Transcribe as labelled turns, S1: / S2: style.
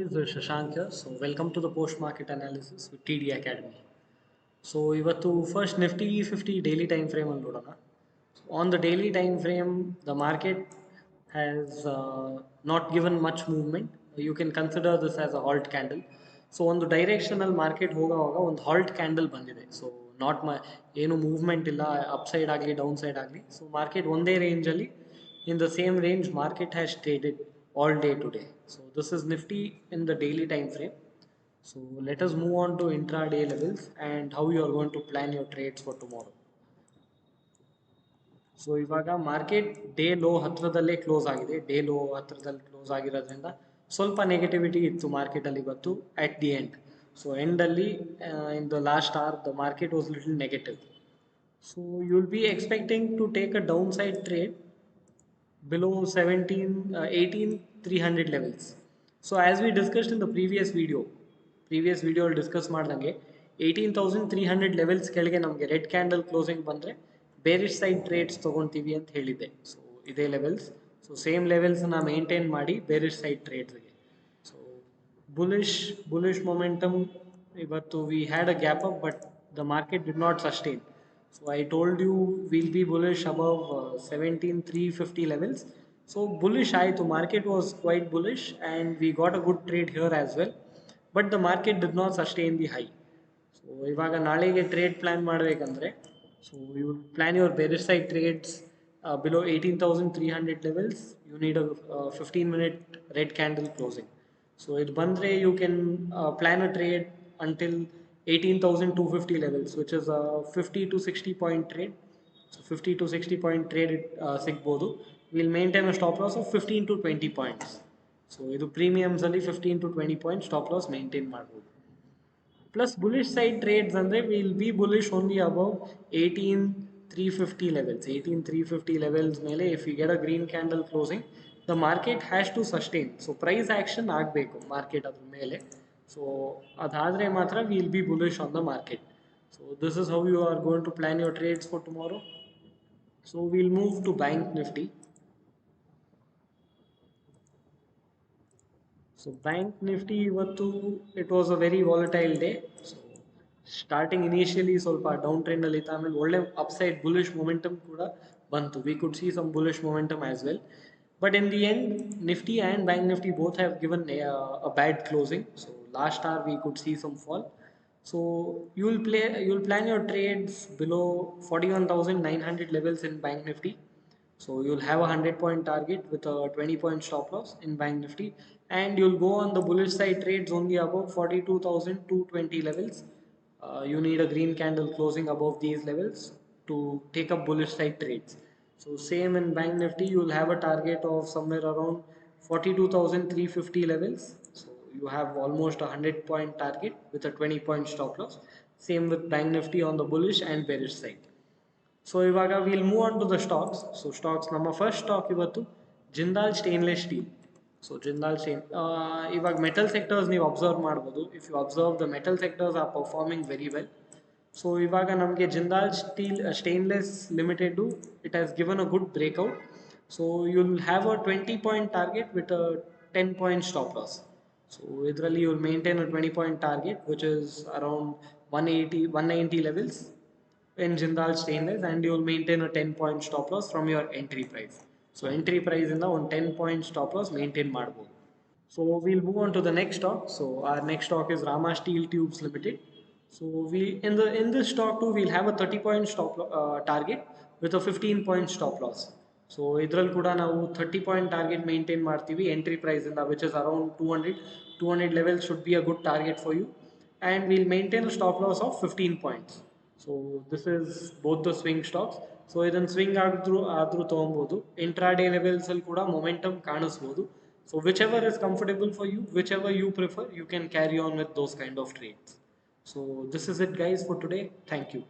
S1: This is Shashank here. So welcome to the post market analysis with TIDI Academy. So ಇವತ್ತು first Nifty 50 daily time frame ಅಲ್ಲಿ ನೋಡೋಣ. So on the daily time frame, the market has not given much movement. You can consider this as a halt candle. So ಒಂದು directional market ಹೋಗುವಾಗ ಒಂದು halt candle ಬಂದಿದೆ. So not ಏನು movement ಇಲ್ಲ, upside ಆಗಲಿ downside ಆಗಲಿ. So market ಒಂದೇ range ಅಲ್ಲಿ in the same range market has traded all day today. So this is Nifty in the daily time frame. So let us move on to intraday levels and how you are going to plan your trades for tomorrow. So ಇವಾಗ market day low ಹತ್ರದಲ್ಲೇ close ಆಗಿದೆ. Day low ಹತ್ರದಲ್ಲಿ close ಆಗಿರೋದ್ರಿಂದ ಸ್ವಲ್ಪ negativity ಇತ್ತು ಮಾರ್ಕೆಟಲ್ಲಿ ಇವತ್ತು at the end. So ಎಂಡಲ್ಲಿ in the last hour the market was little negative. So you will be expecting to take a down side trade below 18,300 levels. So as we discussed in the previous video ಅಲ್ಲಿ discuss ಮಾಡ್ದಂಗೆ 18,300 levels ಕೆಳಗೆ ನಮಗೆ red candle closing ಬಂದರೆ bearish side trades ತೊಗೊಳ್ತೀವಿ ಅಂತ ಹೇಳಿದ್ದೆ. So ಇದೇ levels, so same ಲೆವೆಲ್ಸ್ನ ಮೇಂಟೈನ್ ಮಾಡಿ ಬೇರಿಶ್ ಸೈಡ್ ಟ್ರೇಡ್ಸ್ಗೆ. ಸೊ ಬುಲಿಶ್ ಮೊಮೆಂಟಮ್ ಇವತ್ತು we had a gap up, but the market did not sustain. So I told you we'll be bullish above 17,350 levels. So bullish ಆಯಿತು, market was quite bullish and we got a good trade here as well. But the market did not sustain the high. So ಇವಾಗ ನಾಳೆಗೆ trade plan ಮಾಡಬೇಕಂದ್ರೆ, so you will plan your bearish side trades below 18,300 levels. You need a 15-minute red candle closing. So it ಬಂದರೆ you can plan a trade until 18,250 levels, which is a 50 to 60 point trade. So 50 to 60 point trade ಸಿಗ್ಬೋದು. We'll maintain a stop loss of 15 to 20 points. So ಇದು premiums ಅಲ್ಲಿ 15 to 20 points stop loss maintain ಮಾಡ್ಬೋದು. Plus bullish side trades ಅಂದರೆ will be bullish only above 18,350 levels. 18,350 levels ಮೇಲೆ if you get a green candle closing, the market has to sustain. So price action ಆಗಬೇಕು market ಅದ್ರ ಮೇಲೆ. ಸೊ ಅದಾದರೆ ಮಾತ್ರ will be bullish on the market. So this is how you are going to plan your trades for tomorrow. So will move to bank Nifty. So bank Nifty ಇವತ್ತು it was a very volatile day. So starting initially ಸ್ವಲ್ಪ down ಟ್ರೆಂಡಲ್ಲಿ ಇತ್ತು, ಆಮೇಲೆ ಒಳ್ಳೆ upside bullish momentum ಕೂಡ ಬಂತು. We could see some bullish momentum as well. But in the end, Nifty and Bank Nifty both have given a bad closing. So last hour we could see some fall. So you will plan your trades below 41,900 levels in Bank Nifty. So you'll have a 100-point target with a 20-point stop loss in Bank Nifty, and you'll go on the bullish side trades only above 42,220 levels. You need a green candle closing above these levels to take up bullish side trades. So same in Bank Nifty, you will have a target of somewhere around 42,350 levels. So you have almost a 100-point target with a 20-point stop loss. Same with Bank Nifty on the bullish and bearish side. So ivaga we'll move on to the stocks. So stocks, ನಮ್ಮ first stock ಇವತ್ತು Jindal stainless steel. So Jindal ಇವಾಗ metal sectors ನೀವು observe ಮಾಡ್ಬೋದು. If you observe the metal sectors are performing very well. So ಇವಾಗ ನಮಗೆ Jindal stainless limited it has given a good breakout. So you will have a 20-point target with a 10-point stop loss. So ಇದರಲ್ಲಿ you will maintain a 20-point target which is around 190 levels in Jindal Stainless, and you will maintain a 10-point stop loss from your entry price. So entry price ಇಂದ ಒಂದು 10-point stop loss maintain ಮಾಡ್ಬೋದು. So we'll move on to the next stock. So our next stock is Rama Steel Tubes Limited. So we in this stock too we'll have a 30-point target with a 15-point stop loss. So ಇದರಲ್ಲಿ ಕೂಡ ನಾವು 30-point target maintain ಮಾಡ್ತೀವಿ entry price ಇಂದ, which is around 200 levels should be a good target for you, and we'll maintain a stop loss of 15 points. So this is both the swing stocks. So ಇದನ್ನು swing ಆದ್ರೂ ತೊಗೊಬೋದು. Intraday levels ಅಲ್ಲಿ ಕೂಡ momentum ಕಾಣಿಸ್ಬೋದು. So whichever is comfortable for you, whichever you prefer, you can carry on with those kind of trades. So this is it guys for today. Thank you.